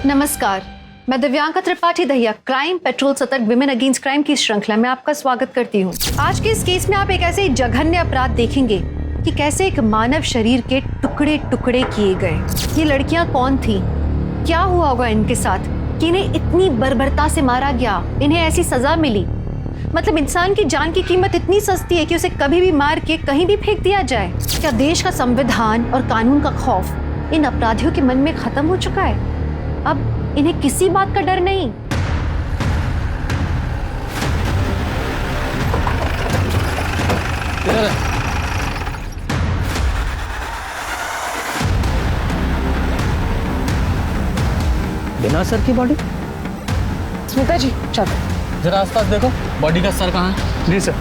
नमस्कार, मैं Divyanka Tripathi Dahiya crime petrol सतर्क विमेन अगेंस्ट क्राइम की श्रृंखला में आपका स्वागत करती हूँ। आज के इस केस में आप एक ऐसे जघन्य अपराध देखेंगे कि कैसे एक मानव शरीर के टुकड़े टुकड़े किए गए। ये लड़कियां कौन थी, क्या हुआ होगा इनके साथ कि इन्हें इतनी बर्बरता से मारा गया, इन्हें ऐसी सजा मिली। मतलब इंसान की जान की कीमत इतनी सस्ती है कि उसे कभी भी मार के कहीं भी फेंक दिया जाए। क्या देश का संविधान और कानून का खौफ इन अपराधियों के मन में खत्म हो चुका है? अब इन्हें किसी बात का डर नहीं। बिना सर की बॉडी? स्मिता जी चलो जरा आसपास देखो, बॉडी का सर कहाँ है? जी सर।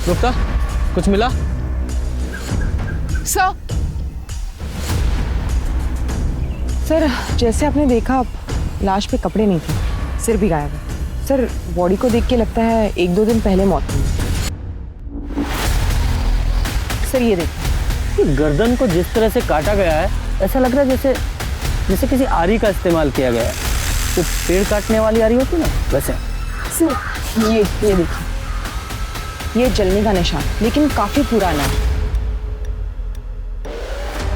गुप्ता, कुछ मिला? सर जैसे आपने देखा लाश पे कपड़े नहीं थे, सिर भी गायब है। सर बॉडी को देख के लगता है 1-2 दिन पहले मौत हुई। सर ये देखिए, गर्दन को जिस तरह से काटा गया है ऐसा लग रहा है जैसे किसी आरी का इस्तेमाल किया गया है। तो पेड़ काटने वाली आरी होती ना, वैसे। सर ये देखिए, ये जलने का निशान, लेकिन काफी पुराना है।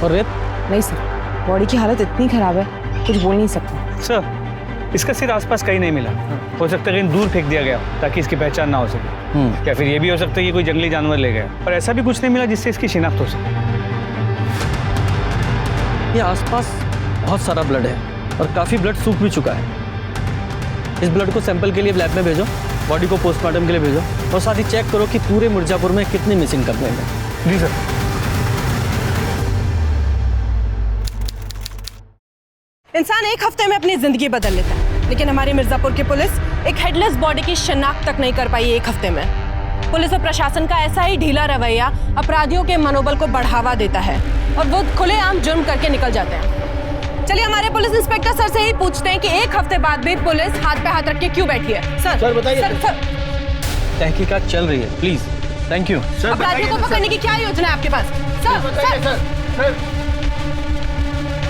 और रेत? नहीं सर, बॉडी की हालत इतनी खराब है कुछ बोल नहीं सकते। सर इसका सिर आसपास कहीं नहीं मिला। हो सकता है कहीं दूर फेंक दिया गया ताकि इसकी पहचान ना हो सके, या फिर ये भी हो सकता है कि कोई जंगली जानवर ले गया। और ऐसा भी कुछ नहीं मिला जिससे इसकी शिनाख्त हो सके। ये आसपास बहुत सारा ब्लड है और काफी ब्लड सूख भी चुका है। इस ब्लड को सैंपल के लिए लैब में भेजो, बॉडी को पोस्टमार्टम के लिए भेजो, और साथ ही चेक करो कि पूरे मिर्जापुर में कितने मिसिंग कंप्लेंट हैं। जी सर। इंसान एक हफ्ते में अपनी जिंदगी बदल लेता है, लेकिन हमारी मिर्जापुर की पुलिस एक हेडलेस बॉडी की शिनाख्त तक नहीं कर पाई एक हफ्ते में। पुलिस और प्रशासन का ऐसा ही ढीला रवैया अपराधियों के मनोबल को बढ़ावा देता है और वो खुलेआम जुर्म करके निकल जाते हैं। चलिए हमारे पुलिस इंस्पेक्टर सर से ही पूछते हैं कि एक हफ्ते बाद भी पुलिस हाथ पे हाथ रख के क्यों बैठी है। सर बताइए। सर तहकीकात चल रही है, प्लीज। Thank you. अपराधियों को पकड़ने की क्या योजना है आपके पास? सर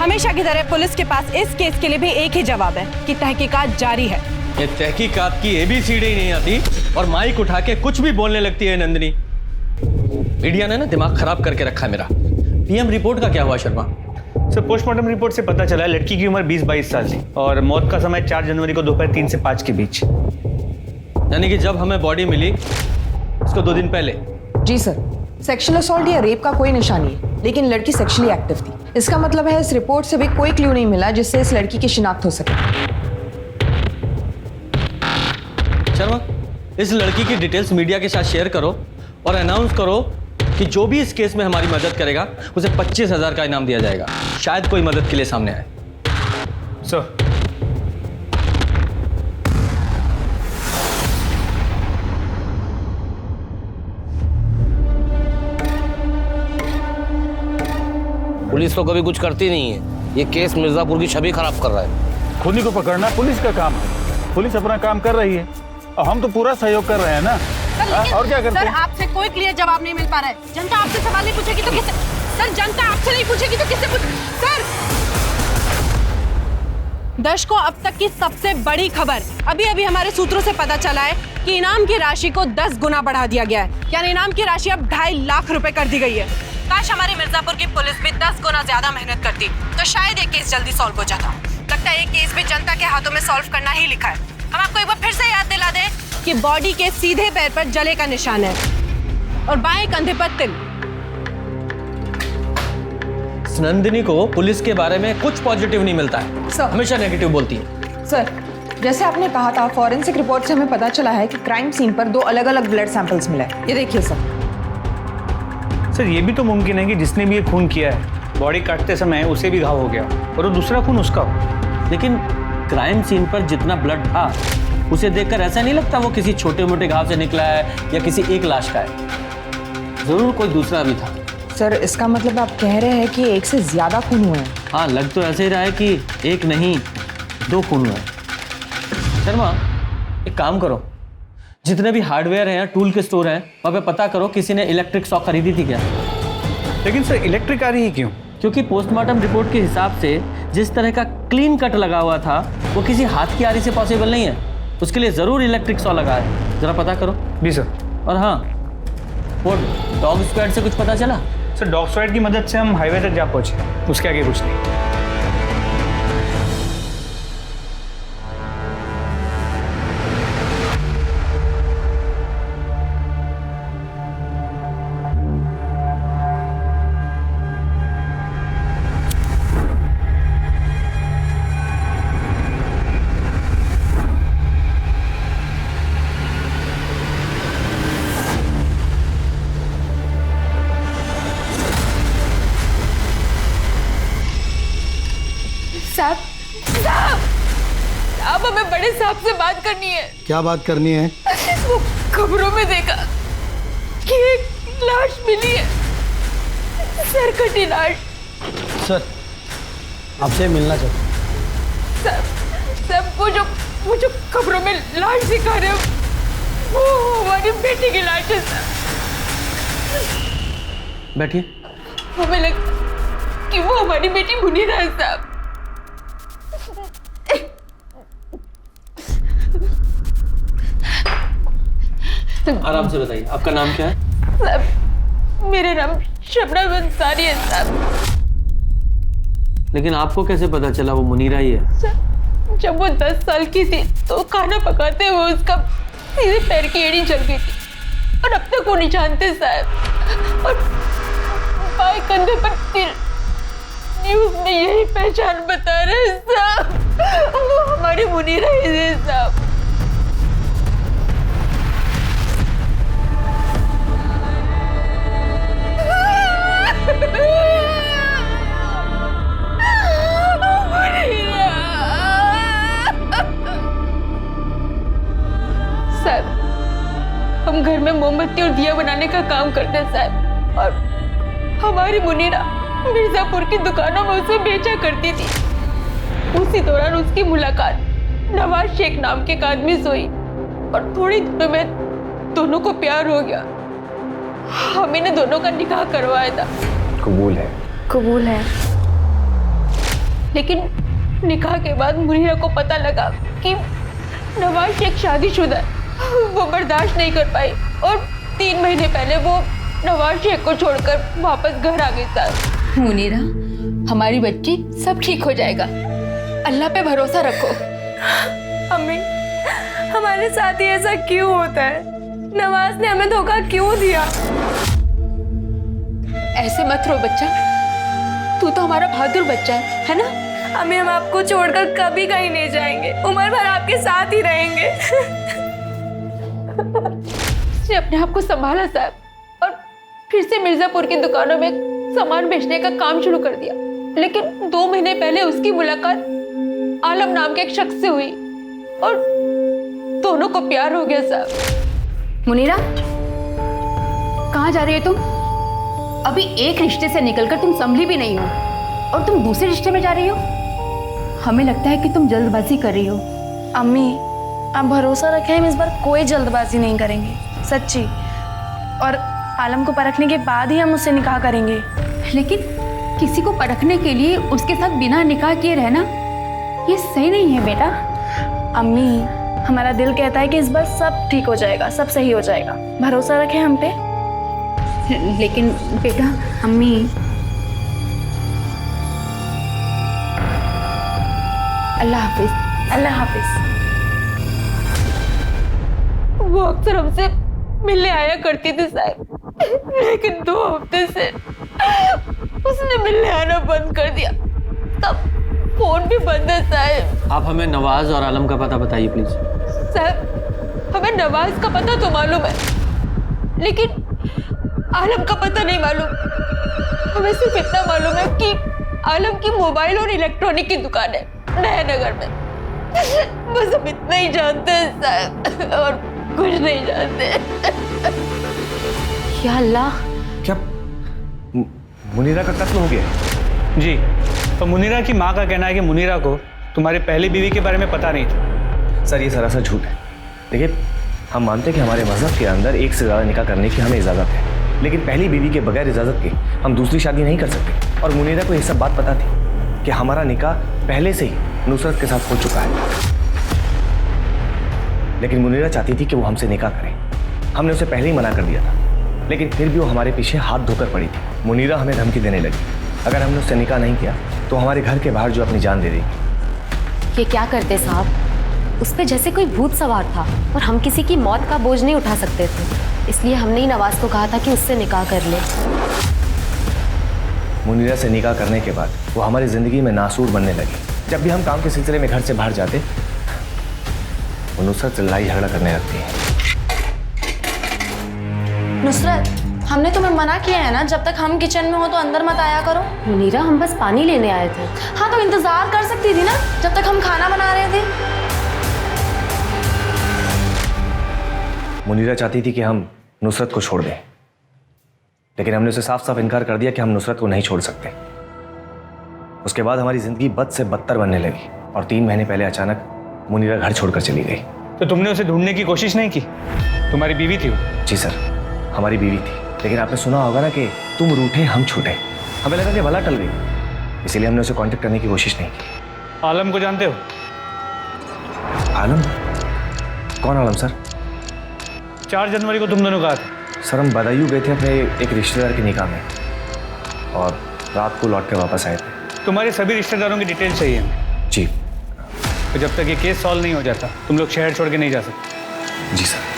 हमेशा की तरह पुलिस के पास इस केस के लिए भी एक ही जवाब है कि तहकीकात जारी है। ये तहकीकात की एबीसीडी ही नहीं आती और माइक उठा के कुछ भी बोलने लगती है नंदिनी। मीडिया ने ना दिमाग खराब करके रखा है मेरा। पीएम रिपोर्ट का क्या हुआ शर्मा? सर पोस्टमार्टम रिपोर्ट से पता चला है लड़की की उम्र 20-22 साल थी और मौत का समय 4 जनवरी को दोपहर 3 से 5 के बीच। यानी कि जब हमें बॉडी मिली उसको 2 दिन पहले। जी सर, सेक्सुअल असॉल्ट या रेप का कोई निशान नहीं है, लेकिन लड़की सेक्सुअली एक्टिव थी। इसका मतलब है इस रिपोर्ट से भी कोई क्लू नहीं मिला जिससे इस लड़की की शिनाख्त हो सके। शर्मा, इस लड़की की डिटेल्स मीडिया के साथ शेयर करो और अनाउंस करो कि जो भी इस केस में हमारी मदद करेगा उसे 25,000 का इनाम दिया जाएगा। शायद कोई मदद के लिए सामने आए। सर पुलिस तो कभी कुछ करती नहीं है। ये केस मिर्जापुर की छवि खराब कर रहा है। खूनी को पकड़ना पुलिस का काम है। पुलिस अपना काम कर रही है और हम तो पूरा सहयोग कर रहे हैं ना। और क्या करते सर हैं? आपसे कोई क्लियर जवाब नहीं मिल पा रहा है। जनता आपसे सवाल नहीं पूछेगी तो किससे? सर जनता आपसे नहीं पूछेगी तो किससे पूछ? सर दर्शकों, अब तक की सबसे बड़ी खबर अभी अभी हमारे सूत्रों से पता चला है कि इनाम की राशि को 10 गुना बढ़ा दिया गया है। यानी इनाम की राशि अब 2.5 लाख रुपए कर दी गई है। काश हमारी मिर्जापुर की पुलिस भी 10 गुना ज्यादा मेहनत करती तो शायद ये केस जल्दी सॉल्व हो जाता। लगता है ये केस भी जनता के हाथों में सॉल्व करना ही लिखा है। हम आपको एक बार फिर से याद दिला दें कि बॉडी के सीधे पैर पर जले का निशान है और बाएं कंधे पर तिल। नंदिनी को पुलिस के बारे में कुछ पॉजिटिव नहीं मिलता है, सर। हमेशा नेगेटिव बोलती है। सर जैसे आपने कहा था, फॉरेंसिक रिपोर्ट से हमें पता चला है कि क्राइम सीन पर 2 अलग-अलग ब्लड सैंपल्स मिले। ये देखिए सर ये भी तो मुमकिन है कि जिसने भी ये खून किया है बॉडी काटते समय उसे भी घाव हो गया और वो दूसरा खून उसका हो। लेकिन क्राइम सीन पर जितना ब्लड था उसे देखकर ऐसा नहीं लगता वो किसी छोटे मोटे घाव से निकला है या किसी एक लाश का है। जरूर कोई दूसरा भी था। सर इसका मतलब आप कह रहे हैं कि एक से ज्यादा खून हुए हैं? हाँ, लग तो ऐसे ही रहा है कि एक नहीं 2 खून हुए हैं। शर्मा, एक काम करो, जितने भी हार्डवेयर हैं, टूल के स्टोर हैं, वहाँ पे पता करो किसी ने इलेक्ट्रिक शॉक खरीदी थी क्या। लेकिन सर इलेक्ट्रिक आ रही है क्यों? क्योंकि पोस्टमार्टम रिपोर्ट के हिसाब से जिस तरह का क्लीन कट लगा हुआ था वो किसी हाथ की आरी से पॉसिबल नहीं है। उसके लिए ज़रूर इलेक्ट्रिक सॉ लगा है। ज़रा पता करो। जी सर। और हाँ, वो डॉग स्क्वाड से कुछ पता चला? सर डॉग स्क्वाड की मदद से हम हाईवे तक जा पहुंचे, उसके आगे कुछ नहीं। साहब, साहब हमें बड़े साहब से बात करनी है। क्या बात करनी है? वो खबरों में देखा कि एक लाश मिली है, सर कटी लाश। सर, आपसे मिलना चाहता सब वो जो खबरों में लाश दिखा रहे हो वो हमारी बेटी की लाश है साहब। बैठिए। हमें लगता कि वो हमारी बेटी मुनीरा है साहब। आराम से बताइए, आपका नाम क्या है? साहब, मेरा नाम शबनम अंसारी है साहब। लेकिन आपको कैसे पता चला वो मुनीरा ही है? जब वो 10 साल की थी तो खाना पकाते हुए उसका सीधे पैर की एड़ी चल गई थी और अब तक वो नहीं जानते साहब। और बाएं कंधे पर तिल, न्यूज़ में यही पहचान बता रहे हैं साहब, वो हमारी मुनीरा ही है साहब। साहब, हम घर में मोमबत्ती और दिया बनाने का काम करते हैं साहब, और हमारी मुनीरा मिर्जापुर की दुकानों में उसे बेचा करती थी। उसी दौरान उसकी मुलाकात नवाज शेख नाम के एक आदमी से हुई और थोड़ी देर में दोनों को प्यार हो गया। हमें ने दोनों का निकाह करवाया था। कबूल है? कबूल है। लेकिन निकाह के बाद मुनीरा को पता लगा कि नवाज शेख शादीशुदा है। वो बर्दाश्त नहीं कर पाई और 3 महीने पहले वो नवाज शेख को छोड़कर वापस घर आ गई साहब। मुनीरा, हमारी बच्ची सब ठीक हो जाएगा, अल्लाह पे भरोसा रखो। अम्मी, हमारे साथ ही ऐसा क्यों होता है? नवाज ने हमें धोखा क्यों दिया? ऐसे मत रो बच्चा, तू तो हमारा बहादुर बच्चा है ना? अम्मी, हम आपको छोड़कर कभी कहीं नहीं जाएंगे, उम्र भर आपके साथ ही रहेंगे। उसने अपने आप को संभाला साहब और फिर से मिर्जापुर की दुकानों में सामान बेचने का काम शुरू कर दिया। लेकिन 2 महीने पहले उसकी मुलाकात आलम नाम के एक शख्स से हुई और दोनों को प्यार हो गया साहब। मुनीरा, कहाँ जा रही हो तुम? अभी एक रिश्ते से निकलकर तुम संभली भी नहीं हो और तुम दूसरे रिश्ते में जा रही हो। हमें लगता है कि तुम जल्दबाजी कर रही हो। अम्मी, आप भरोसा रखें, हम इस बार कोई जल्दबाजी नहीं करेंगे, सच्ची। और आलम को परखने के बाद ही हम उससे निकाह करेंगे। लेकिन किसी को परखने के लिए उसके साथ बिना निकाह किए रहना ये सही नहीं है बेटा। अम्मी, हमारा दिल कहता है कि इस बार सब ठीक हो जाएगा, सब सही हो जाएगा, भरोसा रखें हम पे। लेकिन बेटा, अम्मी, अल्लाह हाफिज। अल्लाह हाफिज। वो अक्सर हमसे मिलने आया करती थी साहब, लेकिन 2 हफ्ते से उसने मिलने आना बंद कर दिया। तब फोन भी बंद है साहब। आप हमें नवाज और आलम का पता बताइए प्लीज। साहब, हमें नवाज का पता तो मालूम है, लेकिन आलम का पता नहीं मालूम। हमें सिर्फ इतना मालूम है कि आलम की मोबाइल और इलेक्ट्रॉनिक की दुकान है नया नगर में। बस हम इतना ही जानते हैं साहब, और कुछ नहीं जानते। या अल्लाह, क्या मुनीरा का कत्ल हो गया? जी, तो मुनीरा की माँ का कहना है कि मुनीरा को तुम्हारी पहली बीवी के बारे में पता नहीं था। सर, ये सरासर झूठ है। देखिए, हम मानते हैं कि हमारे मजहब के अंदर एक से ज़्यादा निकाह करने की हमें इजाज़त है, लेकिन पहली बीवी के बगैर इजाजत के हम दूसरी शादी नहीं कर सकते। और मुनीरा को यह सब बात पता थी कि हमारा निकाह पहले से ही नुसरत के साथ हो चुका है, लेकिन मुनीरा चाहती थी कि वो हमसे निकाह करे। हमने उसे पहले ही मना कर दिया था, लेकिन फिर भी वो हमारे पीछे हाथ धोकर पड़ी थी। मुनीरा हमें धमकी देने लगी, अगर हमने उससे निकाह नहीं किया तो हमारे घर के बाहर जो अपनी जान दे देगी। ये क्या करते साहब, उस पे जैसे कोई भूत सवार था और हम किसी की मौत का बोझ नहीं उठा सकते थे, इसलिए हमने ही नवाज को कहा था कि उससे निकाह कर ले। मुनीरा से निकाह करने के बाद वो हमारी जिंदगी में नासूर बनने लगी। जब भी हम काम के सिलसिले में घर से बाहर जाते, वो नुसरत से लड़ाई झगड़ा करने लगती है। नुसरत, हमने तुम्हें मना किया है ना, जब तक हम किचन में हो तो अंदर मत आया करो। मुनीरा, हम बस पानी लेने आए थे। हाँ तो इंतजार कर सकती थी ना, जब तक हम खाना बना रहे थे। मुनीरा चाहती थी कि हम नुसरत को छोड़ दें, लेकिन हमने उसे साफ साफ इनकार कर दिया कि हम नुसरत को नहीं छोड़ सकते। उसके बाद हमारी जिंदगी बद से बदतर बनने लगी और 3 महीने पहले अचानक मुनीरा घर छोड़कर चली गई। तो तुमने उसे ढूंढने की कोशिश नहीं की? तुम्हारी बीवी थी वो? जी सर, हमारी बीवी थी, लेकिन आपने सुना होगा ना कि तुम रूठे हम छूटे। हमें लगा कि भला टल गई, इसीलिए हमने उसे कांटेक्ट करने की कोशिश नहीं की। आलम को जानते हो? आलम? कौन आलम सर? 4 जनवरी को तुम दोनों कहा था। सर हम बदायूं गए थे अपने एक रिश्तेदार के निकाह में और रात को लौट कर वापस आए थे। तुम्हारे सभी रिश्तेदारों की डिटेल चाहिए हमें। जी। तो जब तक ये केस सॉल्व नहीं हो जाता तुम लोग शहर छोड़ के नहीं जा सकते। जी सर।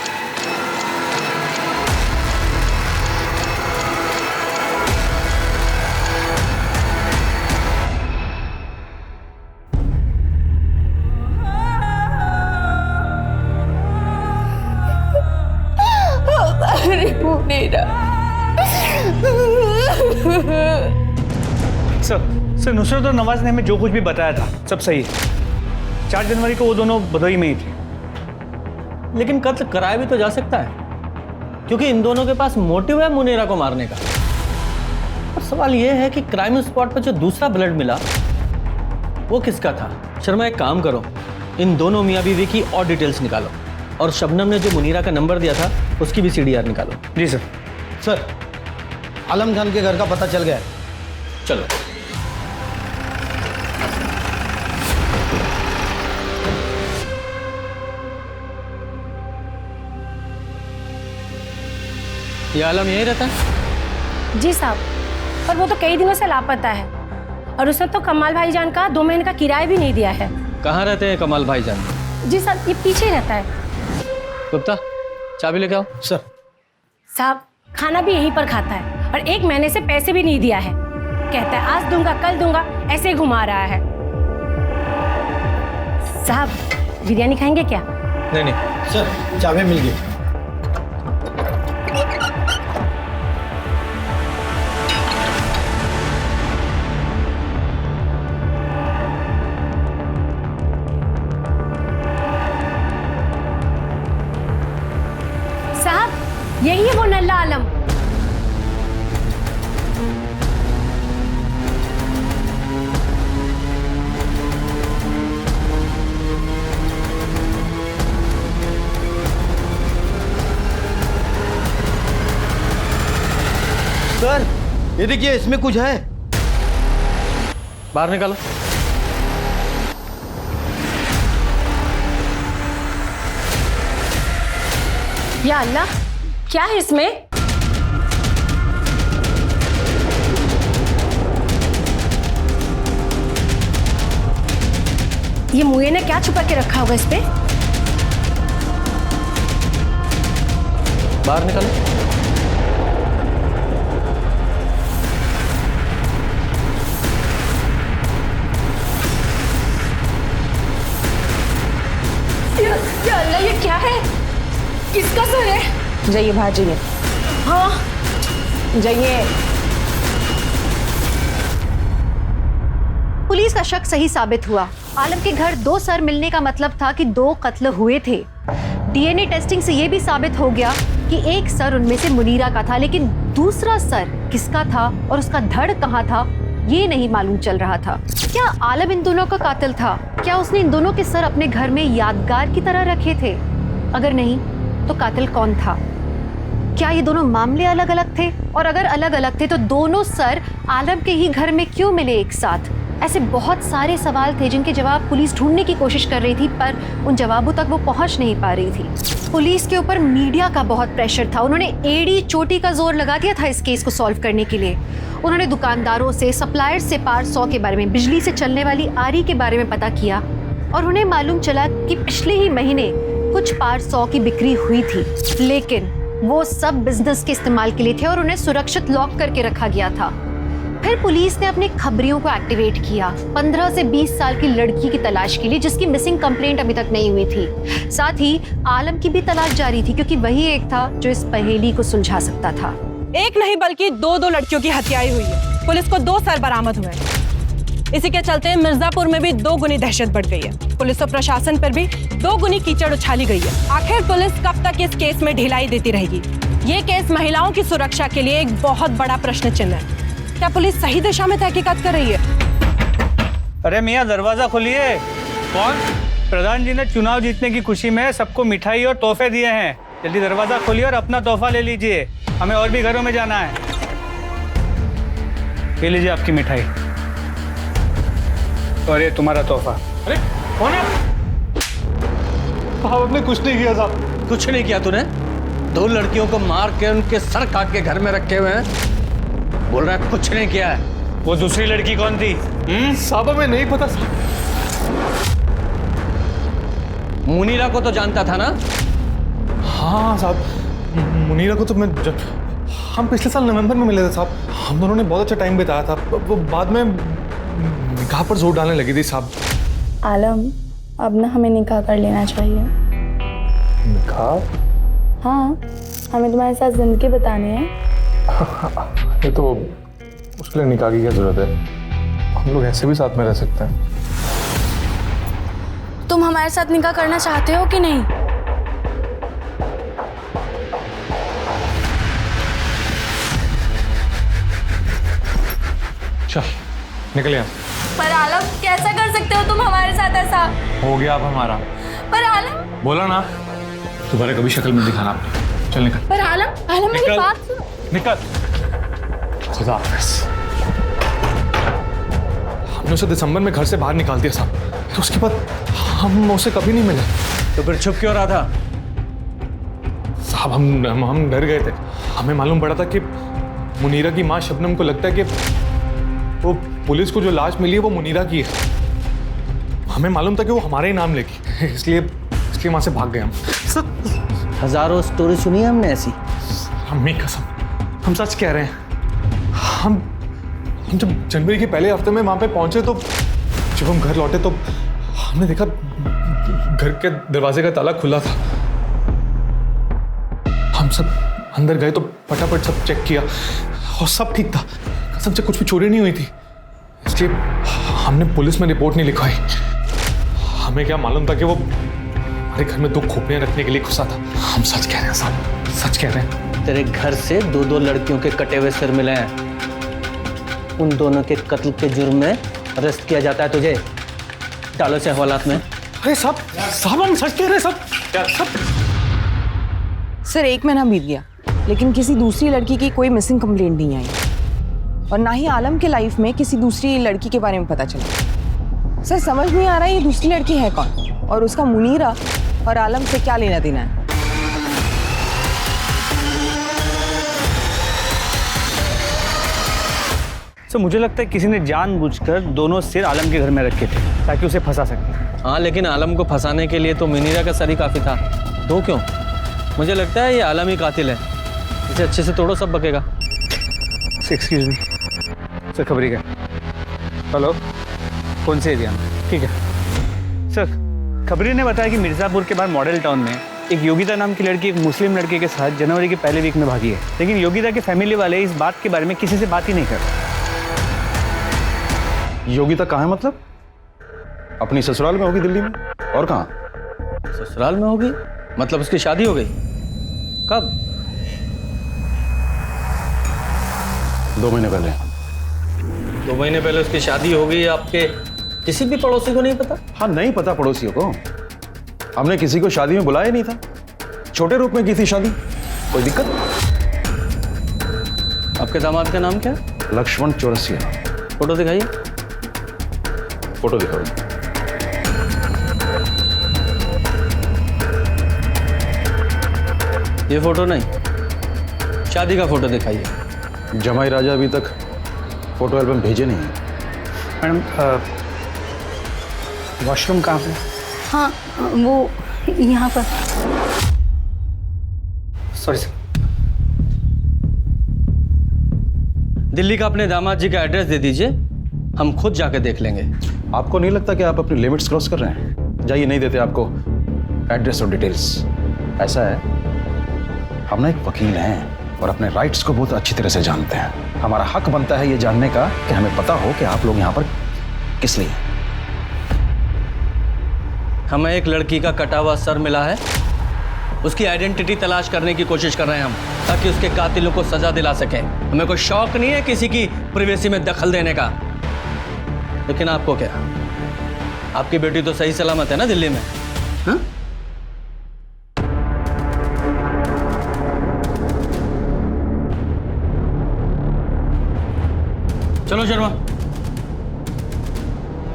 सर नुसरत और नवाज ने हमें जो कुछ भी बताया था सब सही है। 4 जनवरी को वो दोनों भदोई में ही थे। लेकिन कत्ल कराया भी तो जा सकता है, क्योंकि इन दोनों के पास मोटिव है मुनीरा को मारने का। और सवाल यह है कि क्राइम स्पॉट पर जो दूसरा ब्लड मिला वो किसका था? शर्मा, एक काम करो, इन दोनों मियाँ बीवी की और डिटेल्स निकालो और शबनम ने जो मुनीरा का नंबर दिया था उसकी भी CDR निकालो। जी सर। सर, आलम खान के घर का पता चल गया है। चलो। ये आलम यही रहता है? जी साहब, पर वो तो कई दिनों से लापता है और उसने तो कमाल भाईजान का 2 महीने का किराया भी नहीं दिया है। कहाँ रहते हैं कमाल भाईजान? जी साहब, ये पीछे ही रहता है। गुप्ता, चाबी लेके आओ। सर। साहब, खाना भी यहीं पर खाता है और 1 महीने से पैसे भी नहीं दिया है। कहता है आज दूंगा कल दूंगा, ऐसे ही घुमा रहा है। साहब, बिरयानी खाएंगे क्या? नहीं नहीं सर, चाबी मिल गई। साहब, यही है वो नल्ला आलम। सर, ये देखिए, इसमें कुछ है। बाहर निकालो। या अल्लाह, क्या है इसमें? ये मुए ने क्या छुपा के रखा होगा इस पे? बाहर निकालो। या अल्लाह, ये क्या है? किसका सर है? जाइए बाहर जाइए। हाँ जाइए। पुलिस का शक सही साबित हुआ। आलम के घर 2 सर मिलने का मतलब था कि 2 कत्ल हुए थे। DNA टेस्टिंग से यह भी साबित हो गया कि एक सर उनमें से मुनीरा का था, लेकिन दूसरा सर किसका था और उसका धड़ कहाँ था ये नहीं मालूम चल रहा था। क्या आलम इन दोनों का कातिल था? क्या उसने इन दोनों के सर अपने घर में यादगार की तरह रखे थे? अगर नहीं तो कातिल कौन था? क्या ये दोनों मामले अलग अलग थे? और अगर अलग अलग थे तो दोनों सर आलम के ही घर में क्यों मिले एक साथ? ऐसे बहुत सारे सवाल थे जिनके जवाब पुलिस ढूंढने की कोशिश कर रही थी, पर उन जवाबों तक वो पहुंच नहीं पा रही थी। पुलिस के ऊपर मीडिया का बहुत प्रेशर था। उन्होंने एड़ी चोटी का जोर लगा दिया था इस केस को सॉल्व करने के लिए। उन्होंने दुकानदारों से, सप्लायर्स से पार 100 के बारे में, बिजली से चलने वाली आरी के बारे में पता किया और उन्हें मालूम चला कि पिछले ही महीने कुछ पार 100 की बिक्री हुई थी, लेकिन वो सब बिजनेस के इस्तेमाल के लिए थे और उन्हें सुरक्षित लॉक करके रखा गया था। फिर पुलिस ने अपने खबरियों को एक्टिवेट किया 15 से 20 साल की लड़की की तलाश के लिए, जिसकी मिसिंग कंप्लेंट अभी तक नहीं हुई थी। साथ ही आलम की भी तलाश जारी थी, क्योंकि वही एक था जो इस पहेली को सुलझा सकता था। एक नहीं बल्कि दो लड़कियों की हत्याएं हुई है। पुलिस को 2 सर बरामद हुए हैं। इसी के चलते मिर्जापुर में भी 2 गुनी दहशत बढ़ गई है। पुलिस और प्रशासन पर भी 2 गुनी कीचड़ उछाली गई है। आखिर पुलिस कब तक इस केस में ढिलाई देती रहेगी? ये केस महिलाओं की सुरक्षा के लिए एक बहुत बड़ा प्रश्न चिन्ह है। क्या पुलिस सही दिशा में तहकीकात कर रही है? अरे मियाँ, दरवाजा खोलिए। कौन? प्रधान जी ने चुनाव जीतने की खुशी में सबको मिठाई और तोहफे दिए हैं। जल्दी दरवाजा खोलिए और अपना तोहफा ले लीजिए। हमें और भी घरों में जाना है। ये लीजिए आपकी मिठाई और ये तुम्हारा तोहफा। अरे कौन है? आपने कुछ नहीं किया साहब। कुछ नहीं किया तूने? 2 लड़कियों को मार के उनके सर काट के घर में रखे हुए हैं, बोल रहा है कुछ नहीं किया है। वो दूसरी लड़की कौन थी? साहब हमें नहीं पता। मुनीरा को तो जानता था ना? हाँ साहब, मुनीरा को तो हम पिछले साल नवंबर में मिले थे साहब। हम दोनों ने बहुत अच्छा टाइम बिताया था। वो बाद में निकाह पर जोर डालने लगी थी साहब। आलम, अब ना हमें निकाह कर लेना चाहिए। निकाह? हाँ, हमें तुम्हारे साथ जिंदगी बतानी है। ये तो उसके लिए निकाह की क्या जरूरत है? हम लोग ऐसे भी साथ में रह सकते हैं। तुम हमारे साथ निकाह करना चाहते हो कि नहीं? चल निकल यहाँ। पर आलम, कैसा कर सकते हो तुम हमारे साथ ऐसा? हो गया अब हमारा। पर आलम, बोला ना, तुम्हारे कभी शक्ल में दिखाना। चल निकल। पर आलम मेरी बात सुनो। निकल। खुदा हाफिज़। हमने उसे दिसंबर में घर से बाहर निकाल दिया साहब। तो उसके बाद हम उसे कभी नहीं मिले। तो फिर छुप क्यों रहा था? साहब हम डर गए थे। हमें मालूम पड़ा था कि मुनीरा की माँ शबनम को लगता है कि वो पुलिस को जो लाश मिली है वो मुनीरा की है। हमें मालूम था कि वो हमारे ही नाम लेगी, इसलिए वहाँ से भाग गए हम। हजारों स्टोरी सुनी है हमने ऐसी। अम्मी कसम, हम सच कह रहे हैं। हम जब जनवरी के पहले हफ्ते में वहाँ पे पहुंचे तो जब हम घर लौटे तो हमने देखा घर के दरवाजे का ताला खुला था। हम सब अंदर गए तो फटाफट सब चेक किया और सब ठीक था। कसम से कुछ भी चोरी नहीं हुई थी, इसलिए हमने पुलिस में रिपोर्ट नहीं लिखवाई। हमें क्या मालूम था कि वो हमारे घर में 2 खोपड़ियां रखने के लिए घुसा था। हम सच कह रहे हैं साहब, सच कह रहे हैं। तेरे घर से 2 लड़कियों के कटे हुए सिर मिले हैं। उन दोनों के कत्ल के जुर्म में अरेस्ट किया जाता है तुझे। डालो से हवालात में। अरे साहब हम सच कह रहे हैं सब। सर 1 महीना बीत गया, लेकिन किसी दूसरी लड़की की कोई मिसिंग कंप्लेंट नहीं आई और ना ही आलम के लाइफ में किसी दूसरी लड़की के बारे में पता चला। सर समझ नहीं आ रहा है ये दूसरी लड़की है कौन और उसका मुनीरा और आलम से क्या लेना देना है। तो मुझे लगता है किसी ने जानबूझकर दोनों सिर आलम के घर में रखे थे ताकि उसे फंसा सके। हाँ, लेकिन आलम को फंसाने के लिए तो मुनीरा का सर ही काफी था। तो क्यों? मुझे लगता है ये आलम ही कातिल है। इसे अच्छे से तोड़ो, सब बकेगा। एक्सक्यूज मी सर, खबरी का। हेलो, कौन से एरिया में? ठीक है सर। खबरी ने बताया कि मिर्ज़ापुर के बाहर मॉडल टाउन में एक योगिता नाम की लड़की एक मुस्लिम लड़के के साथ जनवरी के पहले वीक में भागी है, लेकिन योगिता के फैमिली वाले इस बात के बारे में किसी से बात ही नहीं कर रहे। योगिता कहाँ है? मतलब अपनी ससुराल में होगी दिल्ली में, और कहाँ? ससुराल में होगी? मतलब उसकी शादी हो गई? कब? 2 महीने पहले। 2 महीने पहले उसकी शादी हो गई। आपके किसी भी पड़ोसी को नहीं पता? हाँ, नहीं पता पड़ोसियों को। हमने किसी को शादी में बुलाया नहीं था। छोटे रूप में की थी शादी। कोई दिक्कत? आपके दामाद का नाम क्या है? लक्ष्मण चौरसिया। फोटो दिखाइए। फोटो दिखाओ। ये फोटो नहीं, शादी का फोटो दिखाइए। जमाई राजा अभी तक फोटो एल्बम भेजे नहीं है। मैडम वॉशरूम कहाँ पे? हाँ वो यहाँ पर। Sorry sir. दिल्ली का अपने दामाद जी का एड्रेस दे दीजिए, हम खुद जाके देख लेंगे। आपको नहीं लगता कि आप अपनी लिमिट्स क्रॉस कर रहे हैं? जाइए, नहीं देते आपको एड्रेस और डिटेल्स। ऐसा है, हम ना एक वकील हैं और अपने राइट्स को बहुत अच्छी तरह से जानते हैं। हमारा हक बनता है ये जानने का कि हमें पता हो कि आप लोग यहाँ पर किस लिए। हमें एक लड़की का कटा हुआ सर मिला है, उसकी आइडेंटिटी तलाश करने की कोशिश कर रहे हैं हम, ताकि उसके कातिलों को सजा दिला सकें। हमें कोई शौक नहीं है किसी की प्राइवेसी में दखल देने का। लेकिन आपको क्या, आपकी बेटी तो सही सलामत है ना दिल्ली में? हा? चलो शर्मा,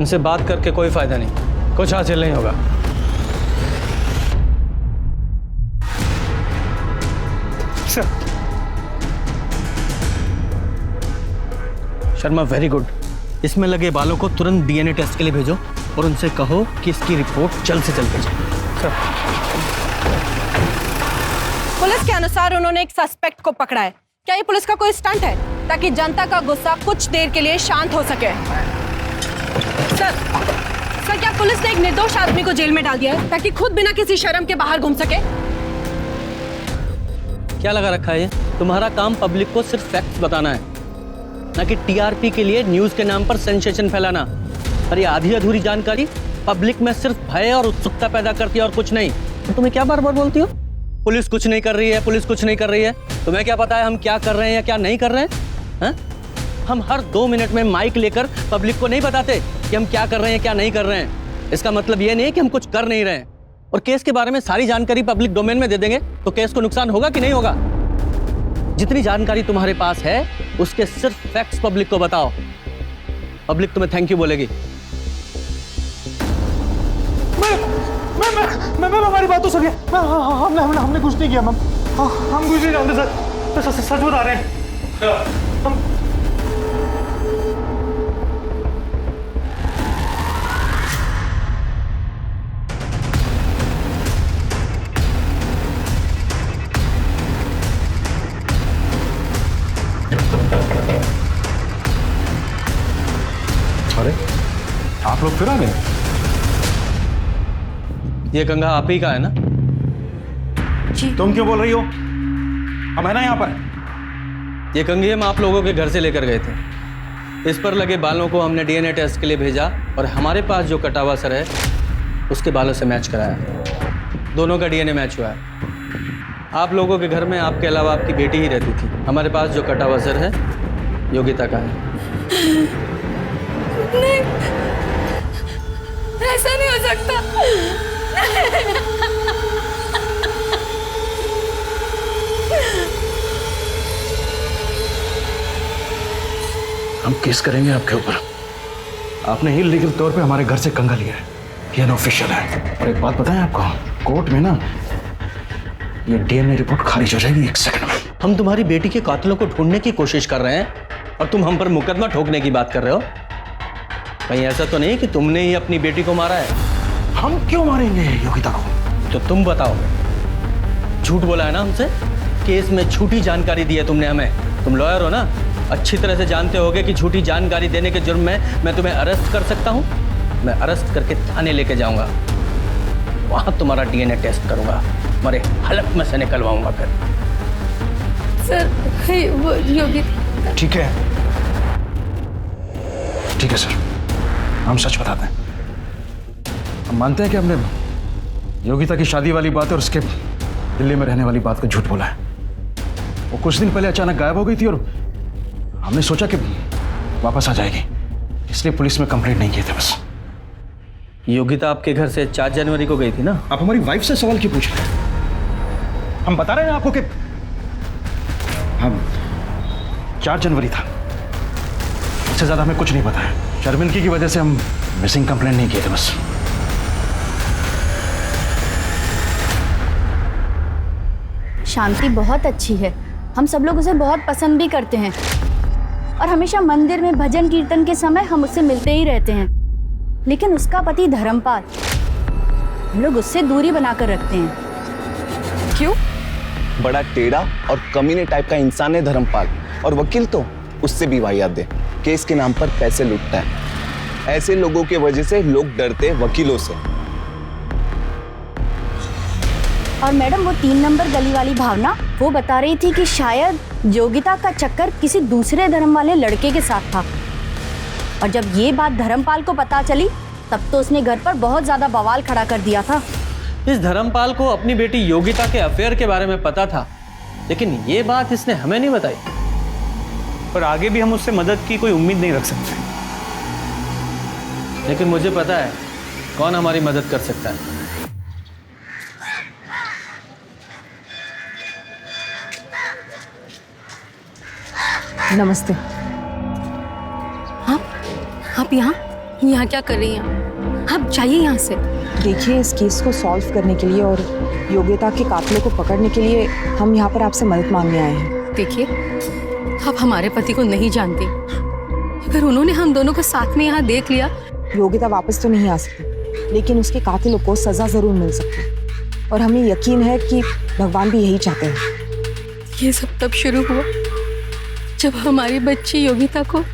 इनसे बात करके कोई फायदा नहीं, कुछ हासिल नहीं होगा। Sharma very good. इसमें लगे बालों को तुरंत डीएनए टेस्ट के लिए भेजो और उनसे कहो कि इसकी रिपोर्ट जल्द से जल्द भेजें। पुलिस के अनुसार उन्होंने एक सस्पेक्ट को पकड़ा है। क्या ये पुलिस का कोई स्टंट है ताकि जनता का गुस्सा कुछ देर के लिए शांत हो सके? सर क्या पुलिस ने एक निर्दोष आदमी को जेल में डाल दिया है ताकि खुद बिना किसी शर्म के बाहर घूम सके? क्या लगा रखा है ये? तुम्हारा काम पब्लिक को सिर्फ फैक्ट्स बताना है, ना कि टीआरपी के लिए न्यूज के नाम पर सेंसेशन फैलाना। और ये आधी अधूरी जानकारी पब्लिक में सिर्फ भय और उत्सुकता पैदा करती है और कुछ नहीं। तो तुम्हें क्या बार बार बोलती हो पुलिस कुछ नहीं कर रही है, पुलिस कुछ नहीं कर रही है? तुम्हें क्या पता है हम क्या कर रहे हैं या क्या नहीं कर रहे हैं? हम हर 2 मिनट में माइक लेकर पब्लिक को नहीं बताते कि हम क्या कर रहे हैं क्या नहीं कर रहे हैं। इसका मतलब ये नहीं कि हम कुछ कर नहीं रहे हैं। और केस के बारे में सारी जानकारी पब्लिक डोमेन में दे देंगे तो केस को नुकसान होगा कि नहीं होगा? जितनी जानकारी तुम्हारे पास है उसके सिर्फ फैक्ट्स पब्लिक को बताओ। पब्लिक तुम्हें थैंक यू बोलेगी। मैम हमारी बात तो सुनिए। हमने कुछ नहीं किया मैम, हम कुछ नहीं जानते सर, सच बता रहे हैं हम। अरे आप लोग फिर आ गए? ये गंगा आप ही का है ना? जी। तुम क्यों बोल रही हो? हम है ना यहाँ पर। ये कंघी हम आप लोगों के घर से लेकर गए थे। इस पर लगे बालों को हमने डीएनए टेस्ट के लिए भेजा और हमारे पास जो कटा हुआ सर है उसके बालों से मैच कराया। दोनों का डीएनए मैच हुआ है। आप लोगों के घर में आपके अलावा आपकी बेटी ही रहती थी। हमारे पास जो कटा हुआ सर है योगिता का है। नहीं, ऐसा नहीं हो सकता। हम केस करेंगे आपके ऊपर। आपने ही लीगल तौर पे हमारे घर से कंगा लिया है, ये अनऑफिशियल है। और एक बात बताएं आपको, कोर्ट में ना ये डीएनए रिपोर्ट खारिज हो जाएगी 1 सेकंड में। हम तुम्हारी बेटी के कातिलों को ढूंढने की कोशिश कर रहे हैं और तुम हम पर मुकदमा ठोकने की बात कर रहे हो। कहीं ऐसा तो नहीं कि तुमने ही अपनी बेटी को मारा है? हम क्यों मारेंगे योगिता को? तो तुम बताओ। झूठ बोला है ना हमसे? केस में झूठी जानकारी दी है तुमने हमें। तुम लॉयर हो ना, अच्छी तरह से जानते होगे कि झूठी जानकारी देने के जुर्म में मैं तुम्हें अरेस्ट कर सकता हूँ। मैं अरेस्ट करके थाने लेके जाऊंगा, वहां तुम्हारा डीएनए टेस्ट करूंगा, तुम्हारे हलक में से निकलवाऊंगा फिर। सर वो योगी। ठीक है सर, हम सच बताते हैं। हम मानते हैं कि हमने योगिता की शादी वाली बात और उसके दिल्ली में रहने वाली बात को झूठ बोला है। वो कुछ दिन पहले अचानक गायब हो गई थी और हमने सोचा कि वापस आ जाएगी, इसलिए पुलिस में कंप्लेंट नहीं किए थे बस। योगिता आपके घर से 4 जनवरी को गई थी ना? आप हमारी वाइफ से सवाल क्यों पूछ रहे हैं? हम बता रहे हैं आपको कि 4 जनवरी था। इससे ज्यादा हमें कुछ नहीं पता है। शर्मिंदगी की वजह से हम मिसिंग कंप्लेंट नहीं किए थे बस। शांति बहुत अच्छी है, हम सब लोग उसे बहुत पसंद भी करते हैं और हमेशा मंदिर में भजन कीर्तन के समय हम उससे मिलते ही रहते हैं। लेकिन उसका पति धर्मपाल, हम लोग उससे दूरी बनाकर रखते हैं। क्यों? बड़ा टेढ़ा और कमीने टाइप का इंसान है धर्मपाल, और वकील तो उससे भी वाहियात है। केस के नाम पर पैसे लूटता है। ऐसे लोगों के वजह से लोग डरते हैं वकीलों से। और मैडम वो 3 नंबर गली वाली भावना, वो बता रही थी कि शायद योगिता का चक्कर किसी दूसरे धर्म वाले लड़के के साथ था। और जब ये बात धर्मपाल को पता चली तब तो उसने घर पर बहुत ज्यादा बवाल खड़ा कर दिया था। इस धर्मपाल को अपनी बेटी योगिता के अफेयर के बारे में पता था, लेकिन ये बात इसने हमें नहीं बताई। पर आगे भी हम उससे मदद की कोई उम्मीद नहीं रख सकते। लेकिन मुझे पता है कौन हमारी मदद कर सकता है। नमस्ते। आप यहाँ क्या कर रही हैं? आप जाइए यहाँ से। देखिए, इस केस को सॉल्व करने के लिए और योगिता के कातिलों को पकड़ने के लिए हम यहाँ पर आपसे मदद मांगने आए हैं। देखिए, आप हमारे पति को नहीं जानती। अगर उन्होंने हम दोनों को साथ में यहाँ देख लिया, योगिता वापस तो नहीं आ सकती, लेकिन उसके कातिलों को सजा जरूर मिल सकती है। और हमें यकीन है कि भगवान भी यही चाहते हैं। ये सब तब शुरू हुआ जब हमारी बच्ची योगिता को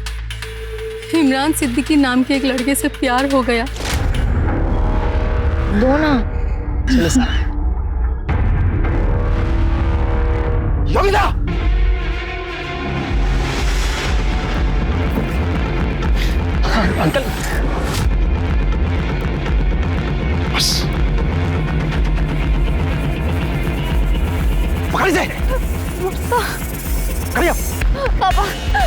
इमरान सिद्दीकी नाम के एक लड़के से प्यार हो गया। दो ना। योगिता! अंकल, बस पकड़ से। खड़ी हो। पापा,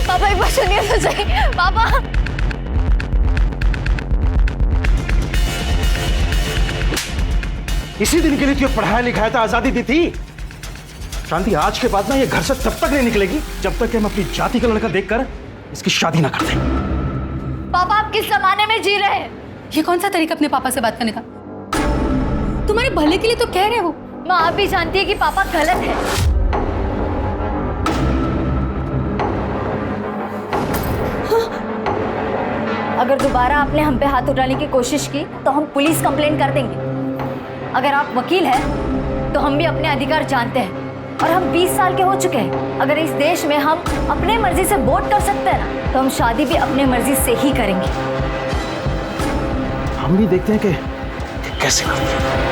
पापा एक बार सुनिए तो सही। पापा, इसी दिन के लिए तुझे पढ़ाया लिखाया था, आजादी दी थी। शांति, आज के बाद ना ये घर से तब तक नहीं निकलेगी जब तक कि हम अपनी जाति का लड़का देखकर इसकी शादी ना कर दें। पापा आप किस जमाने में जी रहे हैं? ये कौन सा तरीका अपने पापा से बात करने का? तुम्हारे भले के लिए तो कह रहे हो। माँ आप भी जानती है कि पापा गलत है। अगर दोबारा आपने हम पे हाथ उठाने की कोशिश की तो हम पुलिस कंप्लेंट कर देंगे। अगर आप वकील हैं तो हम भी अपने अधिकार जानते हैं और हम 20 साल के हो चुके हैं। अगर इस देश में हम अपने मर्जी से वोट कर सकते हैं ना, तो हम शादी भी अपने मर्जी से ही करेंगे। हम भी देखते हैं कि कैसे करते हैं।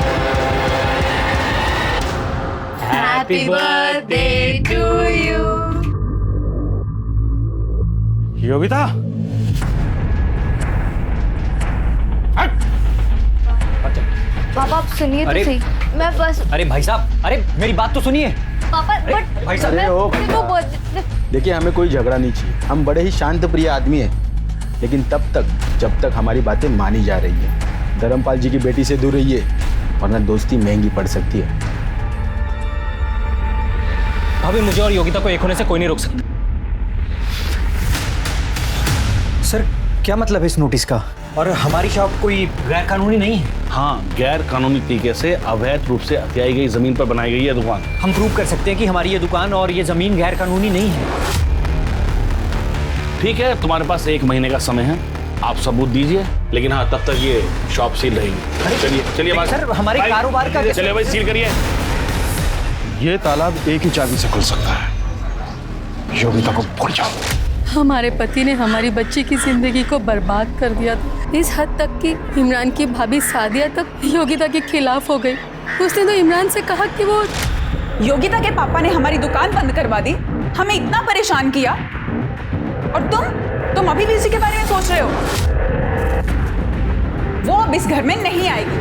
Happy birthday to you। Yogita, पापा आप सुनिए तो सही। मैं बस। अरे भाई साहब, अरे मेरी बात तो सुनिए। पापा बट भाई साहब, देखिए, हमें कोई झगड़ा नहीं चाहिए। हम बड़े ही शांत प्रिय आदमी हैं, लेकिन तब तक जब तक हमारी बातें मानी जा रही है। धर्मपाल जी की बेटी से दूर रहिए, वरना दोस्ती महंगी पड़ सकती है। भाभी, मुझे और योगिता को एक होने से कोई नहीं रोक सकता। सर, क्या मतलब है इस नोटिस का? और हमारी शॉप कोई गैर कानूनी नहीं है? हाँ, गैर कानूनी तरीके से अवैध रूप से हथियाई गई जमीन पर बनाई गई है दुकान। हम प्रूव कर सकते हैं कि हमारी ये दुकान और ये जमीन गैर कानूनी नहीं है। ठीक है, तुम्हारे पास 1 महीने का समय है, आप सबूत दीजिए। लेकिन हाँ, तब तक ये शॉप सील रहेगी। चलिए चलिए सर, हमारे कारोबार का चलिए भाई, सील करिए। ये तालाब एक ही चाबी से खुल सकता है। योगिता को भूल जाओ। हमारे पति ने हमारी बच्ची की जिंदगी को बर्बाद कर दिया था, इस हद तक कि इमरान की भाभी सादिया तक योगिता के खिलाफ हो गई। उसने तो इमरान से कहा कि वो योगिता के पापा ने हमारी दुकान बंद करवा दी, हमें इतना परेशान किया, और तुम अभी भी इसी के बारे में सोच रहे हो। वो अब इस घर में नहीं आएगी।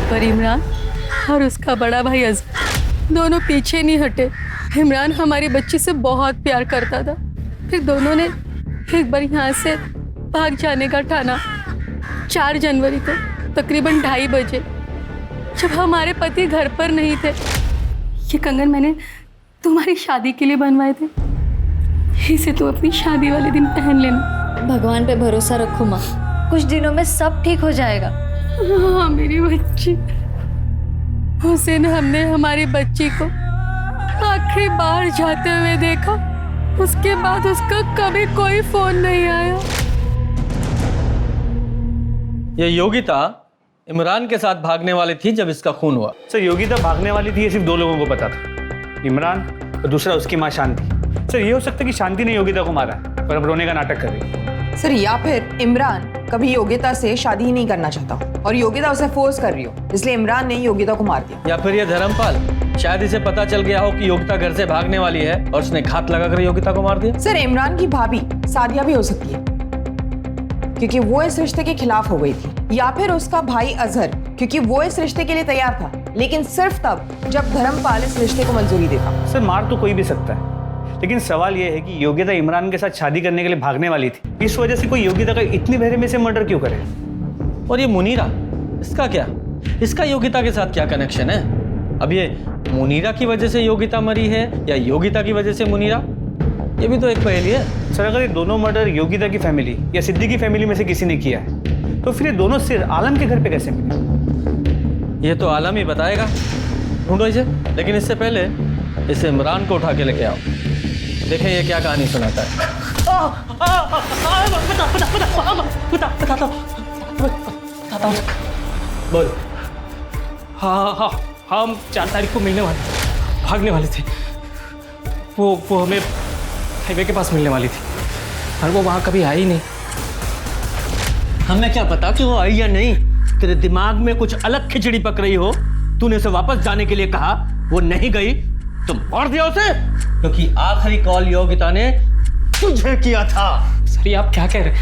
पर इमरान और उसका बड़ा भाई अज़हर दोनों पीछे नहीं हटे। इमरान हमारी बच्ची से बहुत प्यार करता था, फिर दोनों ने एक बार यहाँ से भाग जाने का ठाना। 4 जनवरी को तकरीबन 2:30 बजे, जब हमारे पति घर पर नहीं थे। ये कंगन मैंने तुम्हारी शादी के लिए बनवाए थे। इसे तुम अपनी शादी वाले दिन पहन लेना। भगवान पे भरोसा रखो माँ, कुछ दिनों में सब ठीक हो जाएगा। हाँ मेरी बच्ची। उस दिन हमने हमारी बच्ची को आखिरी बार जाते हुए देखा, उसके बाद उसका कभी कोई फोन नहीं आया। ये योगिता इमरान के साथ भागने वाली थी जब इसका खून हुआ। सर योगिता भागने वाली थी ये सिर्फ 2 लोगों को पता था, इमरान और दूसरा उसकी माँ शांति। सर ये हो सकता है कि शांति ने योगिता को मारा और अब रोने का नाटक कर रही है। सर या फिर इमरान कभी योगिता से शादी ही नहीं करना चाहता और योगिता उसे फोर्स कर रही हो, इसलिए इमरान ने योगिता को मार दिया। या फिर ये धर्मपाल, शायद इसे पता चल गया हो कि योगिता घर से भागने वाली है और उसने घात लगाकर योगिता को मार दिया। सर इमरान की भाभी सादिया भी हो सकती है, क्योंकि वो इस रिश्ते के खिलाफ हो गई थी। या फिर उसका भाई अजहर, क्योंकि वो इस रिश्ते के लिए तैयार था, लेकिन सिर्फ तब जब धर्मपाल इस रिश्ते को मंजूरी देगा। सर मार तो कोई भी सकता है, लेकिन सवाल यह है कि योगिता इमरान के साथ शादी करने के लिए भागने वाली थी, इस वजह से कोई योगिता का इतनी बहरे में से मर्डर क्यों करे? और ये मुनीरा, इसका क्या? इसका योगिता के साथ क्या कनेक्शन है? अब ये मुनीरा की वजह से योगिता मरी है या योगिता की वजह से मुनीरा? ये भी तो एक पहेली है। सर अगर ये दोनों मर्डर योगिता की फैमिली या सिद्दीकी की फैमिली में से किसी ने किया है, तो फिर ये दोनों सिर आलम के घर पे कैसे मिले? ये तो आलम ही बताएगा। ढूंढो इसे, लेकिन इससे पहले इसे इमरान को उठा के लेके आओ, देखें ये क्या कहानी सुनाता है। बोल। हाँ, हम 4 तारीख को भागने वाले थे। वो हमें हाईवे के पास मिलने वाली थी, पर वो वहाँ कभी आई नहीं। हमें क्या पता कि वो आई या नहीं? तेरे दिमाग में कुछ अलग खिचड़ी पक रही हो। तूने उसे वापस जाने के लिए कहा, वो नहीं गई तो मार दिया उसे, क्योंकि आखिरी कॉल योगिता ने तुझे किया था। सर ये आप क्या कह रहे हैं?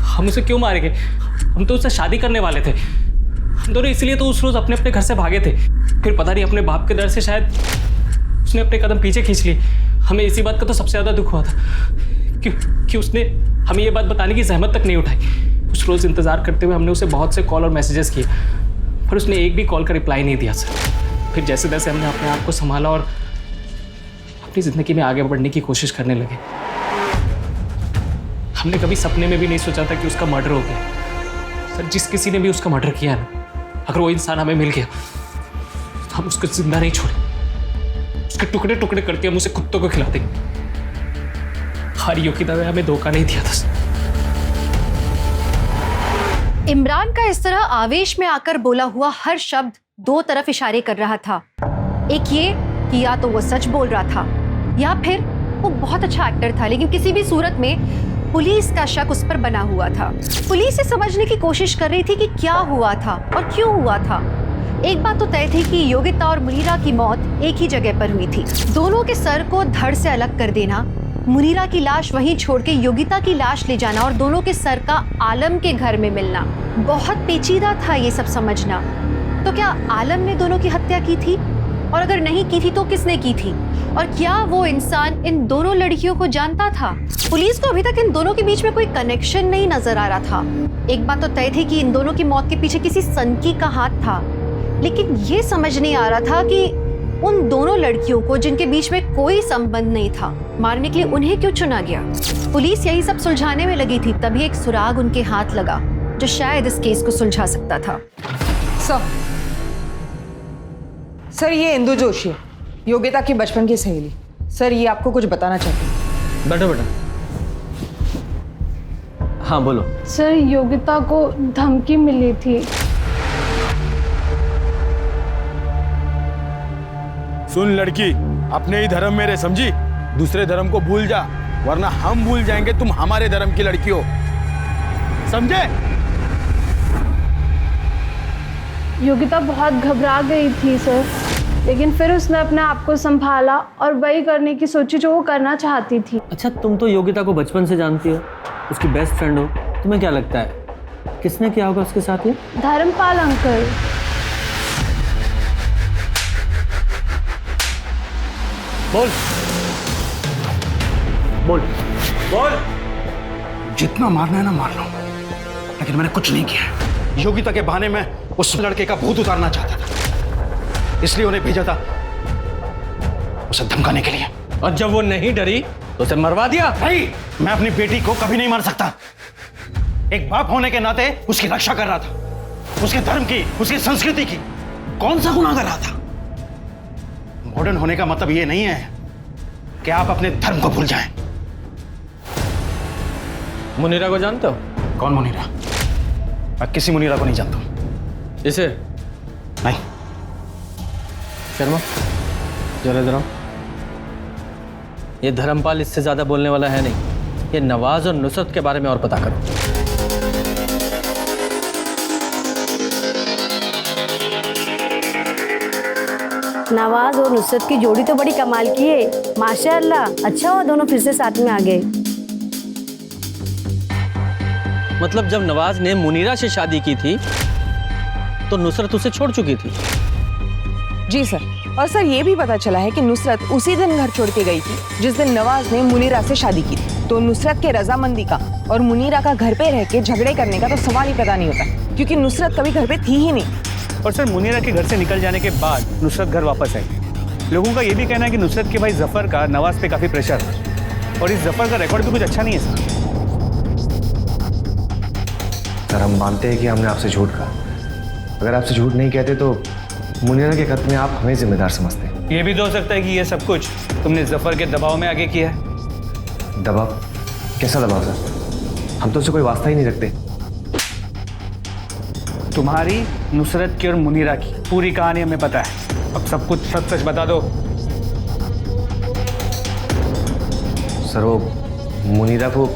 हम उसे क्यों मारेंगे? हम तो उससे शादी करने वाले थे। हम दोनों इसलिए तो उस रोज अपने अपने घर से भागे थे। फिर पता नहीं अपने बाप के डर से शायद उसने अपने कदम पीछे खींच लिए। हमें इसी बात का तो सबसे ज्यादा दुख हुआ था कि उसने हमें ये बात बताने की जहमत तक नहीं उठाई। उस रोज इंतजार करते हुए हमने उसे बहुत से कॉल और मैसेजेस किए, पर उसने एक भी कॉल का रिप्लाई नहीं दिया सर। फिर जैसे तैसे हमने अपने आप को संभाला और अपनी जिंदगी में आगे बढ़ने की कोशिश करने लगे। हमने कभी सपने में भी नहीं सोचा था कि उसका मर्डर हो गया। सर जिस किसी ने भी उसका मर्डर किया ना, अगर वो इंसान हमें मिल गया तो हम उसको जिंदा नहीं छोड़े, उसके टुकड़े टुकड़े करके हम उसे कुत्तों को खिला देंगे। हमारी योगिता ने हमें धोखा नहीं दिया था। इमरान का इस तरह आवेश में आकर बोला हुआ हर शब्द 2 तरफ इशारे कर रहा था। एक ये कि या तो वो सच बोल रहा था या फिर वो बहुत अच्छा एक्टर था, लेकिन किसी भी सूरत में पुलिस का शक उस पर बना हुआ था। पुलिस ये समझने की कोशिश कर रही थी कि क्या हुआ था और क्यों हुआ था। एक बात तो तय थी कि योगिता और मुनीरा की मौत एक ही जगह पर हुई थी। दोनों के सर को धड़ से अलग कर देना, मुनीरा की लाश वहीं छोड़ के योगिता की लाश ले जाना और दोनों के सर का आलम के घर में मिलना, बहुत पेचीदा था ये सब समझना। तो क्या आलम ने दोनों की हत्या की थी? और अगर नहीं की थी तो किसने की थी? और क्या वो इंसान इन दोनों लड़कियों को जानता था? पुलिस को अभी तक इन दोनों के बीच में कोई कनेक्शन नहीं नजर आ रहा था। एक बात तो तय थी कि इन दोनों की मौत के पीछे किसी सनकी का हाथ था, लेकिन ये समझ नहीं आ रहा था कि उन दोनों लड़कियों को, जिनके बीच में कोई संबंध नहीं था, मारने के लिए उन्हें क्यों चुना गया। पुलिस यही सब सुलझाने में लगी थी, तभी एक सुराग उनके हाथ लगा जो शायद इस केस को सुलझा सकता था। सर ये इंदु जोशी है, योगिता की बचपन की सहेली। सर ये आपको कुछ बताना चाहती है। बैठो बेटा। हाँ बोलो। सर योगिता को धमकी मिली थी। सुन लड़की, अपने ही धर्म में रह, समझी? दूसरे धर्म को भूल जा, वरना हम भूल जाएंगे तुम हमारे धर्म की लड़की हो, समझे? योगिता बहुत घबरा गई थी सर, लेकिन फिर उसने अपने आप को संभाला और वही करने की सोची जो वो करना चाहती थी। अच्छा, तुम तो योगिता को बचपन से जानती हो, उसकी बेस्ट फ्रेंड हो, तुम्हें क्या लगता है किसने किया होगा उसके साथ ये? धर्मपाल अंकल। बोल बोल बोल। जितना मारना है ना मार लो, लेकिन मैंने कुछ नहीं किया है। योगिता के बहाने में उस लड़के का भूत उतारना चाहता था, इसलिए उन्हें भेजा था उसे धमकाने के लिए। और जब वो नहीं डरी तो उसे मरवा दिया। नहीं, मैं अपनी बेटी को कभी नहीं मार सकता। एक बाप होने के नाते उसकी रक्षा कर रहा था, उसके धर्म की, उसकी संस्कृति की। कौन सा गुनाह कर रहा था? मॉडर्न होने का मतलब ये नहीं है कि आप अपने धर्म को भूल जाएं। मुनीरा को जानते हो? कौन मुनीरा? मैं किसी मुनीरा को नहीं जानता हूं। इसे? नहीं। शर्मा, जरा इधर आओ। ये धर्मपाल इससे ज्यादा बोलने वाला है नहीं। ये नवाज और नुसरत के बारे में और पता करो। नवाज और नुसरत की जोड़ी तो बड़ी कमाल की है, माशाअल्लाह। अच्छा हुआ दोनों फिर से साथ में आ गए। मतलब जब नवाज ने मुनीरा से शादी की थी तो नुसरत उसे छोड़ चुकी थी। जी सर, और सर ये भी पता चला है कि नुसरत उसी दिन घर छोड़ के गई थी जिस दिन नवाज ने मुनीरा से शादी की थी। तो नुसरत के रजामंदी का और मुनीरा का घर पे रह के झगड़े करने का तो सवाल ही पैदा नहीं होता, क्योंकि नुसरत कभी घर पे थी ही नहीं। और सर मुनीरा के घर से निकल जाने के बाद नुसरत घर वापस आई। लोगों का ये भी कहना है कि नुसरत के भाई जफर का नवाज पे काफी प्रेशर है और इस जफर का रिकॉर्ड भी कुछ अच्छा नहीं है सर। हम मानते हैं कि हमने आपसे झूठ कहा। अगर आपसे झूठ नहीं कहते तो मुनीरा के कत्ल में आप हमें जिम्मेदार समझते हैं। ये भी तो हो सकता है कि ये सब कुछ तुमने जफर के दबाव में आगे किया है। दबाव? कैसा दबाव सर? हम तो उससे कोई वास्ता ही नहीं रखते। तुम्हारी, नुसरत की और मुनीरा की पूरी कहानी हमें पता है। अब सब कुछ सच सच बता दो। सर वो मुनीरा को